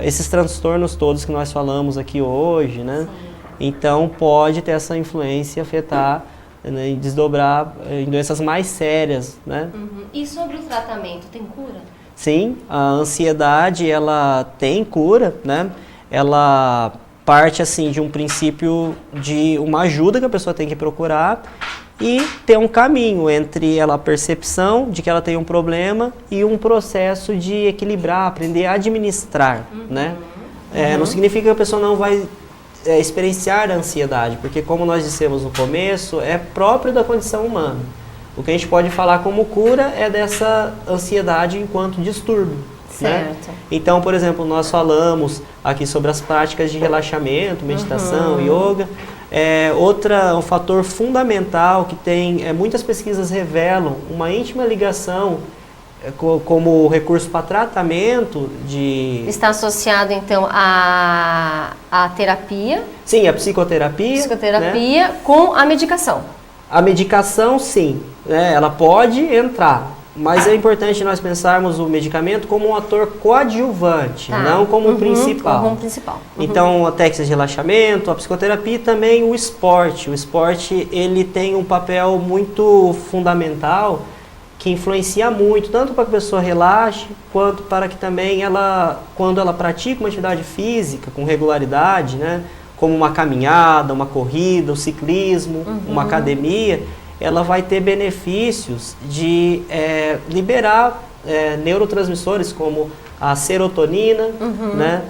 esses transtornos todos que nós falamos aqui hoje, né? Então pode ter essa influência, afetar, né, e desdobrar em doenças mais sérias, né? E sobre o tratamento, tem cura? Sim, a ansiedade ela tem cura, né? Ela parte assim de um princípio de uma ajuda que a pessoa tem que procurar e ter um caminho entre a percepção de que ela tem um problema e um processo de equilibrar, aprender a administrar, né? Não significa que a pessoa não vai experienciar a ansiedade, porque como nós dissemos no começo, é próprio da condição humana. O que a gente pode falar como cura é dessa ansiedade enquanto distúrbio. Né? Então, por exemplo, nós falamos aqui sobre as práticas de relaxamento, meditação, yoga. Um fator fundamental que tem, muitas pesquisas revelam uma íntima ligação como recurso para tratamento de... Está associado, então, à terapia? Sim, a psicoterapia. Psicoterapia, né? Com a medicação. A medicação, sim, né? Ela pode entrar, mas é importante nós pensarmos o medicamento como um ator coadjuvante, não como um principal. Como um principal. Então, a técnica de relaxamento, a psicoterapia e também o esporte. O esporte, ele tem um papel muito fundamental que influencia muito, tanto para que a pessoa relaxe, quanto para que também ela, quando ela pratica uma atividade física com regularidade, né? Como uma caminhada, uma corrida, o ciclismo, uma academia, ela vai ter benefícios de liberar neurotransmissores como a serotonina, né?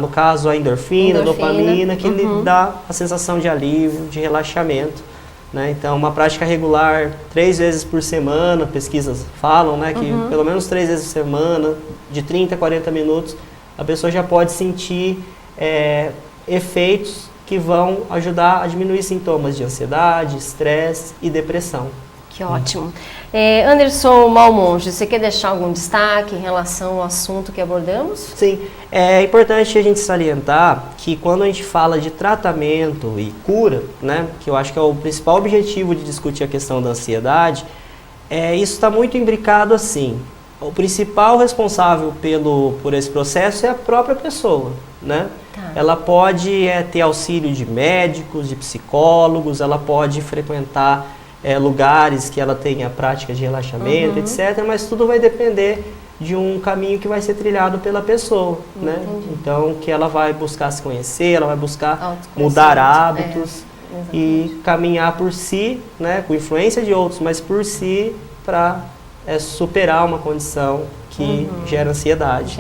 No caso a endorfina, dopamina, que lhe dá a sensação de alívio, de relaxamento. Né? Então, uma prática regular 3 vezes por semana, pesquisas falam, né, que pelo menos 3 vezes por semana, de 30 a 40 minutos, a pessoa já pode sentir efeitos que vão ajudar a diminuir sintomas de ansiedade, estresse e depressão. Que ótimo. Anderson Malmonge, você quer deixar algum destaque em relação ao assunto que abordamos? Sim, é importante a gente salientar que quando a gente fala de tratamento e cura, né, que eu acho que é o principal objetivo de discutir a questão da ansiedade, isso está muito imbricado assim. O principal responsável por esse processo é a própria pessoa, né? Ela pode ter auxílio de médicos, de psicólogos, ela pode frequentar lugares que ela tenha prática de relaxamento, etc. Mas tudo vai depender de um caminho que vai ser trilhado pela pessoa, né? Então, que ela vai buscar se conhecer, ela vai buscar mudar hábitos e caminhar por si, né? Com influência de outros, mas por si, para superar uma condição que gera ansiedade.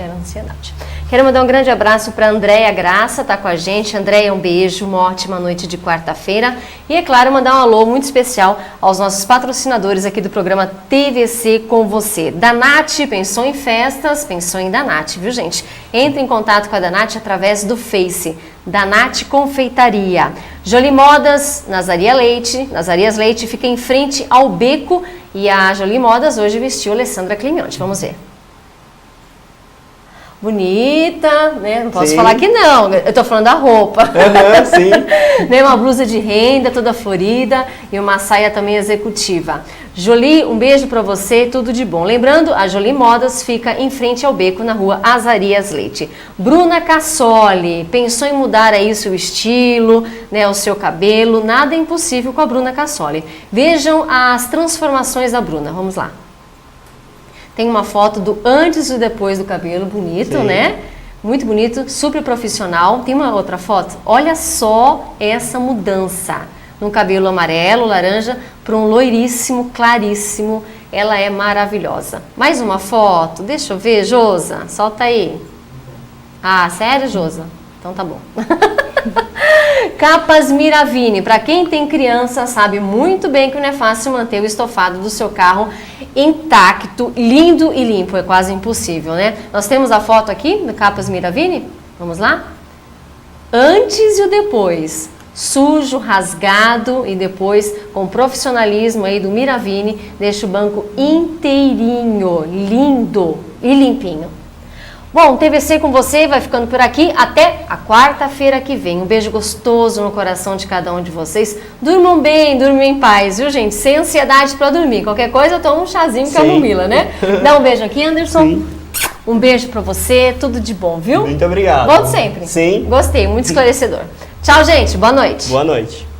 Quero mandar um grande abraço para a Andréia Graça, tá com a gente. Andréia, um beijo, uma ótima noite de quarta-feira. E, é claro, mandar um alô muito especial aos nossos patrocinadores aqui do programa TVC com você. Danat, pensou em festas, pensou em Danat, viu, gente? Entre em contato com a Danat através do Face, Danat Confeitaria. Jolie Modas, Nazarias Leite, fica em frente ao Beco. E a Jolie Modas hoje vestiu Alessandra Clignotti. Vamos ver. Bonita, né? Não posso falar que não, eu tô falando da roupa. Sim. Né? Uma blusa de renda, toda florida e uma saia também executiva. Jolie, um beijo pra você, tudo de bom. Lembrando, a Jolie Modas fica em frente ao Beco, na rua Azarias Leite. Bruna Cassoli, pensou em mudar aí o seu estilo, né, o seu cabelo? Nada é impossível com a Bruna Cassoli. Vejam as transformações da Bruna, vamos lá. Tem uma foto do antes e depois do cabelo, bonito, né? Muito bonito, super profissional. Tem uma outra foto, olha só essa mudança. No cabelo amarelo, laranja, para um loiríssimo, claríssimo. Ela é maravilhosa. Mais uma foto, deixa eu ver, Josa, solta aí. Ah, sério, Josa? Então tá bom. Capas Miravini, para quem tem criança sabe muito bem que não é fácil manter o estofado do seu carro intacto, lindo e limpo, é quase impossível, né? Nós temos a foto aqui do Capas Miravini, vamos lá? Antes e o depois, sujo, rasgado e depois com profissionalismo aí do Miravini, deixa o banco inteirinho, lindo e limpinho. Bom, TVC com você vai ficando por aqui até a quarta-feira que vem. Um beijo gostoso no coração de cada um de vocês. Durmam bem, durmam em paz, viu, gente? Sem ansiedade para dormir. Qualquer coisa, eu tomo um chazinho com a camomila, né? Dá um beijo aqui, Anderson. Sim. Um beijo para você, tudo de bom, viu? Muito obrigado. Volte sempre. Sim. Gostei, muito esclarecedor. Tchau, gente. Boa noite. Boa noite.